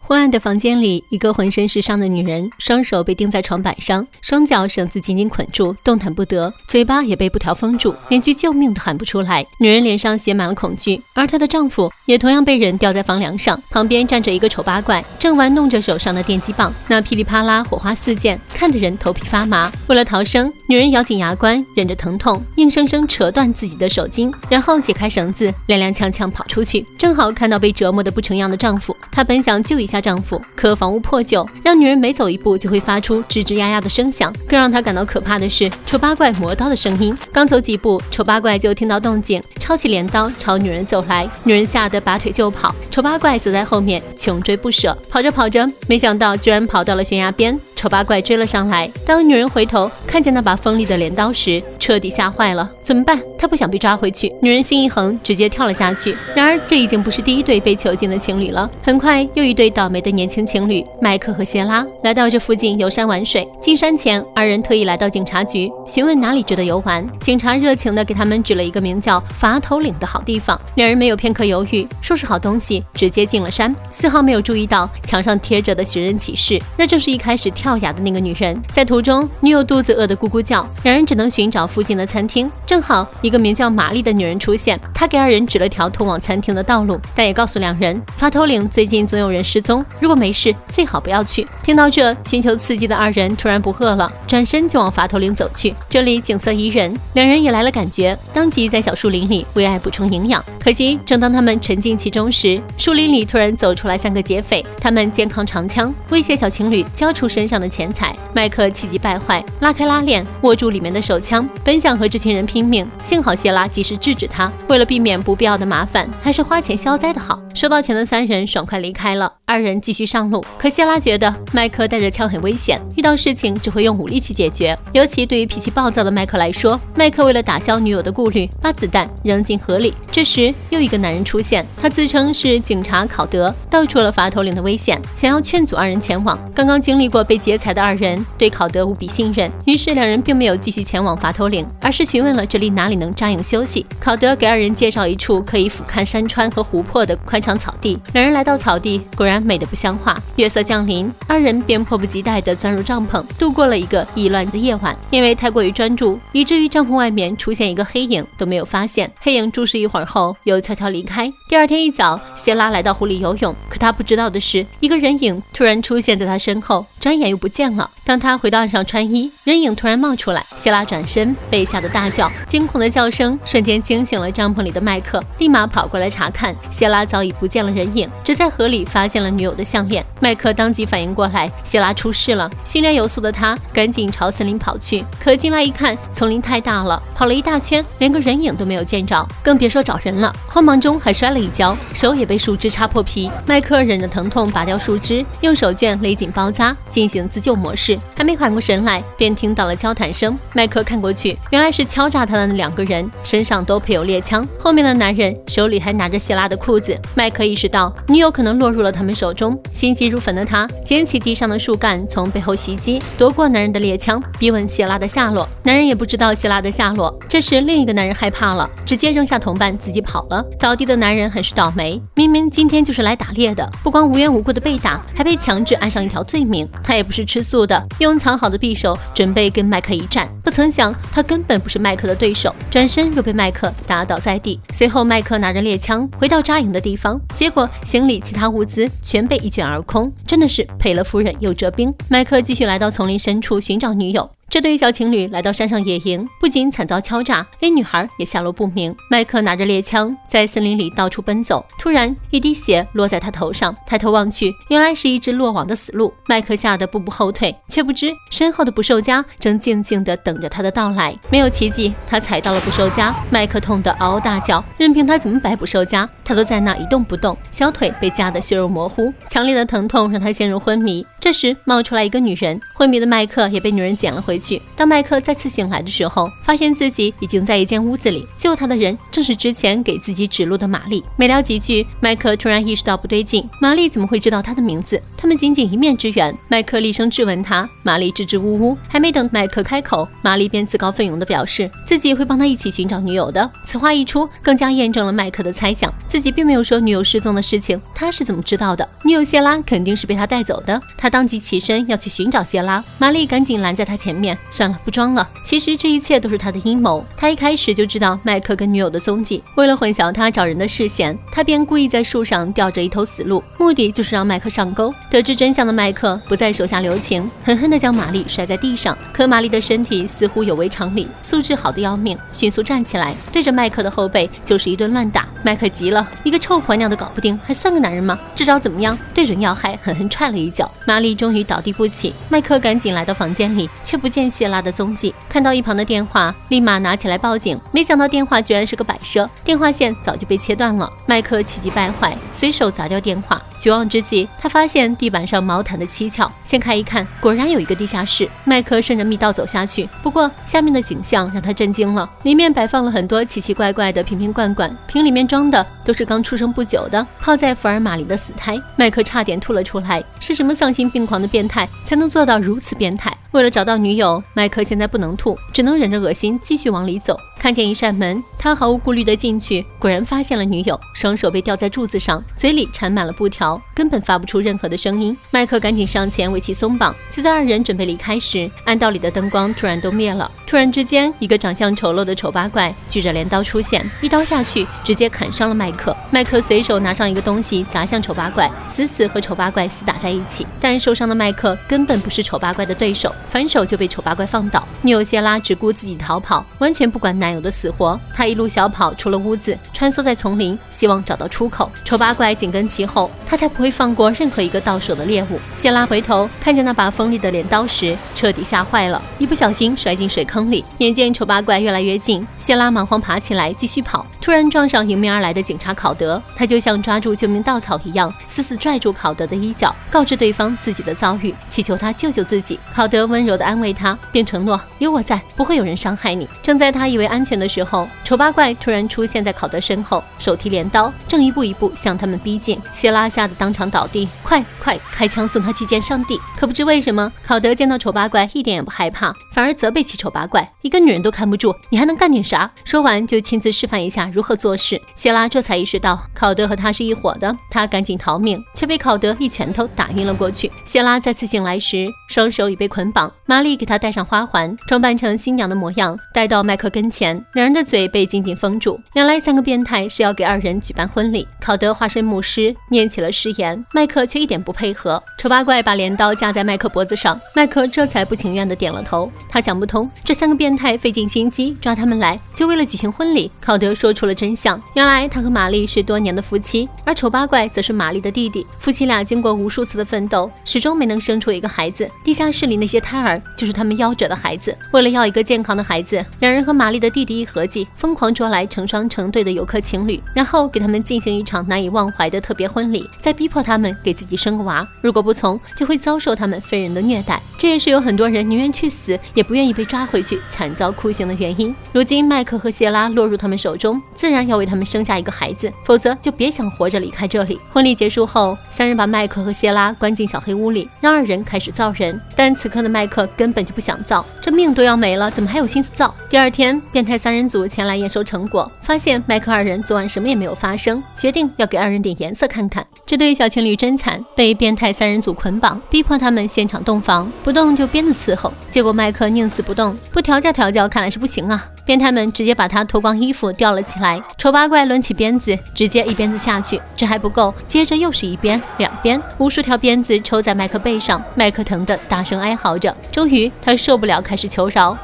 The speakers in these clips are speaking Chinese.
昏暗的房间里，一个浑身是伤的女人，双手被钉在床板上，双脚绳子紧紧捆住，动弹不得，嘴巴也被布条封住，连句救命都喊不出来。女人脸上写满了恐惧，而她的丈夫也同样被人吊在房梁上，旁边站着一个丑八怪，正玩弄着手上的电击棒，那噼里啪啦火花四溅，看得人头皮发麻。为了逃生，女人咬紧牙关，忍着疼痛，硬生生扯断自己的手筋，然后解开绳子，踉踉跄跄跑出去，正好看到被折磨得不成样的丈夫。她本想救一下丈夫，可房屋破旧，让女人每走一步就会发出吱吱呀呀的声响。更让她感到可怕的是丑八怪磨刀的声音。刚走几步，丑八怪就听到动静，抄起镰刀朝女人走来。女人吓得拔腿就跑，丑八怪走在后面穷追不舍。跑着跑着，没想到居然跑到了悬崖边，丑八怪追了上来。当女人回头看见那把锋利的镰刀时，彻底吓坏了。怎么办？她不想被抓回去。女人心一横，直接跳了下去。然而这已经不是第一对被囚禁的情侣了，很快又一对倒霉的年轻情侣麦克和谢拉来到这附近游山玩水。进山前，二人特意来到警察局询问哪里值得游玩。警察热情地给他们指了一个名叫伐头岭的好地方。两人没有片刻犹豫，收拾好东西直接进了山，丝毫没有注意到墙上贴着的寻人启事，那正是一开始跳崖的那个女人。在途中，女友肚子饿得咕咕叫，两人只能寻找附近的餐厅。正好一个名叫玛丽的女人出现，她给二人指了条通往餐厅的道路，但也告诉两人伐头岭最近总有人失踪，如果没事最好不要去。听到这，寻求刺激的二人突然不饿了，转身就往伐头岭走去。这里景色宜人，两人也来了感觉，当即在小树林里为爱补充营养。可惜正当他们沉浸其中时，树林里突然走出来三个劫匪，他们肩扛长枪，威胁小情侣交出身上的钱财。麦克气急败坏，拉开拉链，握住里面的手枪，本想和这群人拼命，幸好谢拉及时制止他。为了避免不必要的麻烦，还是花钱消灾的好。收到钱的三人爽快离开了，二人继续上路。可谢拉觉得麦克带着枪很危险，遇到事情只会用武力去解决，尤其对于脾气暴躁的麦克来说。麦克为了打消女友的顾虑，把子弹扔进河里。这时又一个男人出现，他自称是警察考德，道出了伐头岭的危险，想要劝阻二人前往。刚刚经历过被劫财的二人对考德无比信任，于是两人并没有继续前往伐头岭，而是询问了这里哪里能扎营休息。考德给二人介绍一处可以俯瞰山川和湖泊的宽敞草地。两人来到草地，果然美得不像话。月色降临，二人便迫不及待地钻入帐篷，度过了一个意乱的夜晚。因为太过于专注，以至于帐篷外面出现一个黑影都没有发现。黑影注视一会儿后又悄悄离开。第二天一早，谢拉来到湖里游泳，可他不知道的是，一个人影突然出现在他身后，转眼又不见了。当他回到岸上穿衣，人影突然冒出来，谢拉转身被吓得大叫，惊恐的叫声瞬间惊醒了帐篷里的麦克，立马跑过来查看。谢拉早已不见了人影，只在河里发现了女友的项链。麦克当即反应过来，谢拉出事了。训练有素的他赶紧朝森林跑去，可进来一看，丛林太大了，跑了一大圈，连个人影都没有见着，更别说找人了。慌忙中还摔了一跤，手也被树枝插破皮。麦克忍着疼痛拔掉树枝，用手绢勒紧包扎，进行自救模式。还没缓过神来，便听到了交谈声。麦克看过去，原来是敲诈他的那两个人，身上都配有猎枪，后面的男人手里还拿着谢拉的裤子。麦克意识到女友可能落入了他们手中，心急如焚的他捡起地上的树干，从背后袭击，夺过男人的猎枪，逼问谢拉的下落。男人也不知道谢拉的下落。这时另一个男人害怕了，直接扔下同伴自己跑了。倒地的男人很是倒霉，明明今天就是来打猎的，不光无缘无故的被打，还被强制安上一条罪名。他也不是吃素的，用藏好的匕首准备跟麦克一战，不曾想他根本不是麦克的对手，转身又被麦克打倒在地。随后麦克拿着猎枪回到扎营的地方，结果行李其他物资全被一卷而空，真的是赔了夫人又折兵。麦克继续来到丛林深处寻找女友。这对小情侣来到山上野营，不仅惨遭敲诈，连女孩也下落不明。麦克拿着猎枪在森林里到处奔走，突然一滴血落在他头上，抬头望去，原来是一只落网的死鹿。麦克吓得步步后退，却不知身后的捕兽夹正静静地等着他的到来。没有奇迹，他踩到了捕兽夹，麦克痛得嗷嗷大叫，任凭他怎么摆捕兽夹，他都在那一动不动，小腿被夹得血肉模糊，强烈的疼痛让他陷入昏迷。这时冒出来一个女人，昏迷的麦克也被女人捡了回回去。当麦克再次醒来的时候，发现自己已经在一间屋子里，救他的人正是之前给自己指路的玛丽。没聊几句，麦克突然意识到不对劲，玛丽怎么会知道他的名字？他们仅仅一面之缘。麦克厉声质问他，玛丽支支吾吾，还没等麦克开口，玛丽便自告奋勇地表示自己会帮他一起寻找女友的。此话一出，更加验证了麦克的猜想，自己并没有说女友失踪的事情，他是怎么知道的？女友谢拉肯定是被他带走的。他当即起身要去寻找谢拉，玛丽赶紧拦在他前面，算了，不装了，其实这一切都是他的阴谋。他一开始就知道麦克跟女友的踪迹，为了混淆他找人的视线，他便故意在树上吊着一头死鹿，目的就是让麦克上钩。得知真相的麦克不再手下留情，狠狠地将玛丽摔在地上。可玛丽的身体似乎有违常理，素质好的要命，迅速站起来，对着麦克的后背就是一顿乱打。麦克急了，一个臭婆娘的搞不定，还算个男人吗？这招怎么样？对准要害狠狠踹了一脚，玛丽终于倒地不起。麦克赶紧来到房间里，却不见谢拉的踪迹。看到一旁的电话，立马拿起来报警，没想到电话居然是个摆设，电话线早就被切断了。麦克气急败坏，随手砸掉电话。绝望之际，他发现地板上毛毯的蹊跷，掀开一看，果然有一个地下室。麦克顺着密道走下去，不过下面的景象让他震惊了，里面摆放了很多奇奇怪怪的瓶瓶罐罐，瓶里面装的都是刚出生不久的泡在福尔马林的死胎。麦克差点吐了出来，是什么丧心病狂的变态才能做到如此变态？为了找到女友，麦克现在不能吐，只能忍着恶心继续往里走。看见一扇门，他毫无顾虑地进去，果然发现了女友，双手被吊在柱子上，嘴里缠满了布条，根本发不出任何的声音。麦克赶紧上前为其松绑。就在二人准备离开时，暗道里的灯光突然都灭了。突然之间，一个长相丑陋的丑八怪举着镰刀出现，一刀下去，直接砍伤了麦克。麦克随手拿上一个东西砸向丑八怪，死和丑八怪厮打在一起。但受伤的麦克根本不是丑八怪的对手，反手就被丑八怪放倒。女友谢拉只顾自己逃跑，完全不管男友的死活。她一路小跑出了屋子，穿梭在丛林，希望找到出口。丑八怪紧跟其后，他才不会放过任何一个到手的猎物。谢拉回头看见那把锋利的镰刀时，彻底吓坏了，一不小心摔进水坑里。眼见丑八怪越来越近，谢拉忙慌爬起来继续跑，突然撞上迎面而来的警察考德。他就像抓住救命稻草一样，死死拽住考德的衣角，告知对方自己的遭遇，祈求他救救自己。考德温柔地安慰他，并承诺有我在，不会有人伤害你。正在他以为安全的时候，丑八怪突然出现在考德身后，手提镰刀，正一步一步向他们逼近。谢拉吓得当场倒地，快开枪送他去见上帝！可不知为什么，考德见到丑八怪一点也不害怕，反而责备起丑八怪，一个女人都看不住，你还能干点啥？说完就亲自示范一下如何做事。谢拉这才意识到考德和他是一伙的，他赶紧逃命，却被考德一拳头打晕了过去。谢拉再次醒来时，双手已被捆绑，玛丽给他戴上花环，装扮成新娘的模样，带到麦克跟前，两人的嘴被紧紧封住。原来三个变态是要给二人举办婚礼。考德化身牧师，念起了誓言，麦克却一点不配合。丑八怪把镰刀架在麦克脖子上，麦克这才不情愿地点了头。他想不通，这三个变态费尽心机抓他们来，就为了举行婚礼。考德说出了真相，原来他和玛丽是多年的夫妻，而丑八怪则是玛丽的弟弟。夫妻俩经过无数次的奋斗，始终没能生出一个孩子。地下室里那些胎儿就是他们夭折的孩子。为了要一个健康的孩子，两人和玛丽的弟弟一合计，疯狂捉来成双成对的游客情侣，然后给他们进行一场难以忘怀的特别婚礼，再逼迫他们给自己生个娃，如果不从，就会遭受他们非人的虐待。这也是有很多人宁愿去死，也不愿意被抓回去惨遭酷刑的原因。如今麦克和谢拉落入他们手中，自然要为他们生下一个孩子，否则就别想活着离开这里。婚礼结束后，三人把麦克和谢拉关进小黑屋里，让二人开始造人。但此刻的麦克根本就不想造，这命都要没了，怎么还有心思造？第二天，变态三人组前来验收成果，发现麦克二人昨晚什么也没有发生，决定要给二人点颜色看看。这对小情侣真惨，被变态三人组捆绑，逼迫他们现场洞房，不动就鞭子伺候。结果麦克宁死不动，不调教调教看来是不行啊。变态们直接把他脱光衣服吊了起来，丑八怪抡起鞭子，直接一鞭子下去。这还不够，接着又是一鞭两鞭，无数条鞭子抽在麦克背上，麦克疼得大声哀嚎着。终于他受不了，开始求饶。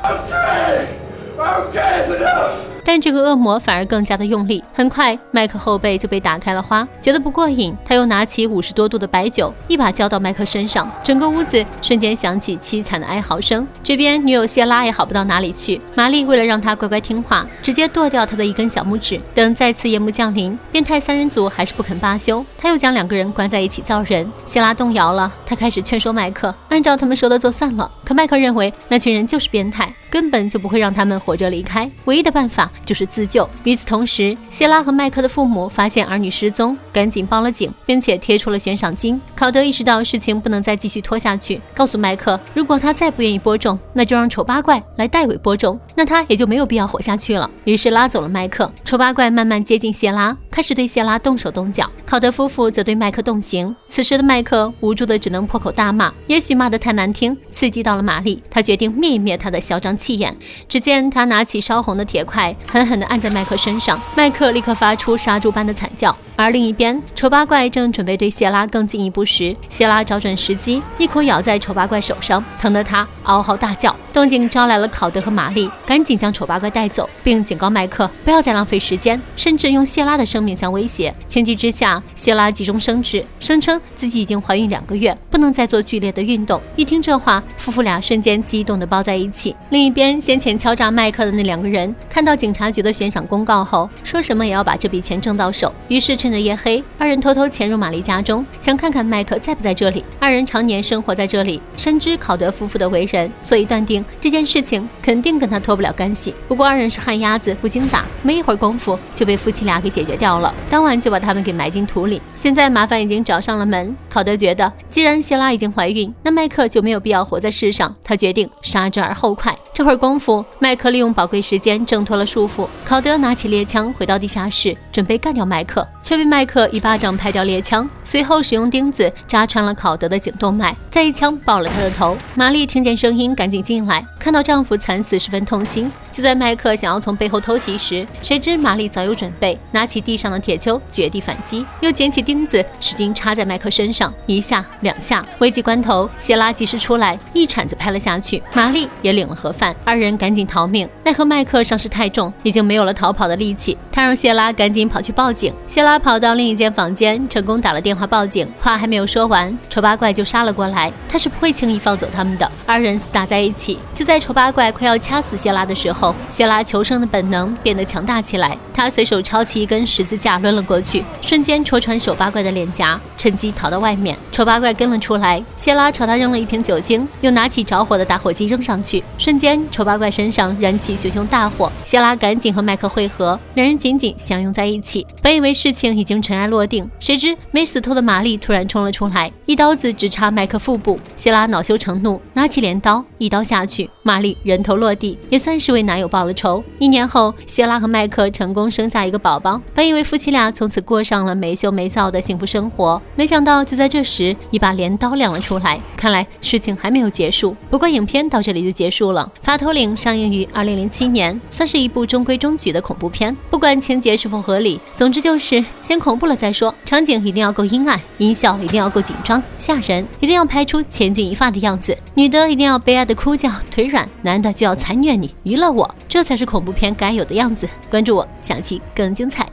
但这个恶魔反而更加的用力，很快麦克后背就被打开了花。觉得不过瘾，他又拿起50多度的白酒，一把浇到麦克身上，整个屋子瞬间响起凄惨的哀嚎声。这边女友谢拉也好不到哪里去，玛丽为了让他乖乖听话，直接剁掉他的一根小拇指。等再次夜幕降临，变态三人组还是不肯罢休，他又将两个人关在一起造人。谢拉动摇了，他开始劝说麦克按照他们说的做算了，可可麦克认为那群人就是变态，根本就不会让他们活着离开，唯一的办法就是自救。与此同时，谢拉和麦克的父母发现儿女失踪，赶紧报了警，并且贴出了悬赏金。考德意识到事情不能再继续拖下去，告诉麦克，如果他再不愿意播种，那就让丑八怪来代为播种，那他也就没有必要活下去了。于是拉走了麦克，丑八怪慢慢接近谢拉，开始对谢拉动手动脚，考德夫妇则对麦克动刑。此时的麦克无助的只能破口大骂，也许骂得太难听，刺激到了玛丽，他决定灭一灭他的嚣张气焰。只见他拿起烧红的铁块，狠狠地按在麦克身上，麦克立刻发出杀猪般的惨叫。而另一边，丑八怪正准备对谢拉更进一步时，谢拉找准时机，一口咬在丑八怪手上，疼得他嗷嚎大叫。动静招来了考德和玛丽，赶紧将丑八怪带走，并警告麦克不要再浪费时间，甚至用谢拉的生命相威胁。情急之下，谢拉急中生智，声称自己已经怀孕2个月，不能再做剧烈的运动。一听这话，夫妇俩瞬间激动地抱在一起。另一边，先前敲诈麦克的那2个人看到警察局的悬赏公告后，说什么也要把这笔钱挣到手，于是趁着夜黑，二人偷偷潜入玛丽家中，想看看麦克在不在这里。二人常年生活在这里，深知考德夫妇的为人，所以断定这件事情肯定跟他脱不了干系。不过二人是旱鸭子不经打，没一会儿功夫就被夫妻俩给解决掉了，当晚就把他们给埋进土里。现在麻烦已经找上了门，考德觉得既然谢拉已经怀孕，那麦克就没有必要活在世上，他决定杀之而后快。这会儿功夫，麦克利用宝贵时间挣脱了束缚，考德拿起猎枪回到地下室，准备干掉麦克，却被麦克一巴掌拍掉猎枪，随后使用钉子扎穿了考德的颈动脉，再一枪爆了他的头。玛丽听见声音赶紧进来，看到丈夫惨死十分痛心。就在麦克想要从背后偷袭时，谁知玛丽早有准备，拿起地上的铁锹绝地反击，又捡起钉子使劲插在麦克身上，1下2下。危急关头，谢拉及时出来，一铲子拍了下去，玛丽也领了盒饭，二人赶紧逃命。奈何麦克伤势太重，已经没有了逃跑的力气，他让谢拉赶紧跑去报警。谢拉跑到另一间房间，成功打了电话报警，话还没有说完，丑八怪就杀了过来，他是不会轻易放走他们的。二人厮打在一起，就在丑八怪快要掐死谢拉的时候，谢拉求生的本能变得强大起来，他随手抄起一根十字架抡了过去，瞬间戳穿丑八怪的脸颊，趁机逃到外面。丑八怪跟了出来，谢拉朝他扔了一瓶酒精，又拿起着火的打火机扔上去，瞬间丑八怪身上燃起熊熊大火。谢拉赶紧和麦克会合，两人紧紧相拥在一起。本以为事情已经尘埃落定，谁知没死透的玛丽突然冲了出来，一刀子直插麦克腹部。谢拉恼羞成怒，拿起镰刀一刀下去，玛丽人头落地，也算是为男友报了仇。1年后，谢拉和麦克成功生下一个宝宝，本以为夫妻俩从此过上了没羞没臊的幸福生活，没想到就在这时，一把镰刀亮了出来。看来事情还没有结束。不过影片到这里就结束了。《法头领》上映于2007年，算是一部中规中矩的恐怖片，不管情节是否合理，总之就是先恐怖了再说。场景一定要够阴暗，音效一定要够紧张吓人，一定要拍出千钧一发的样子，女的一定要悲哀的哭叫腿软，男的就要残虐你娱乐我，这才是恐怖片该有的样子。关注我，下期更精彩。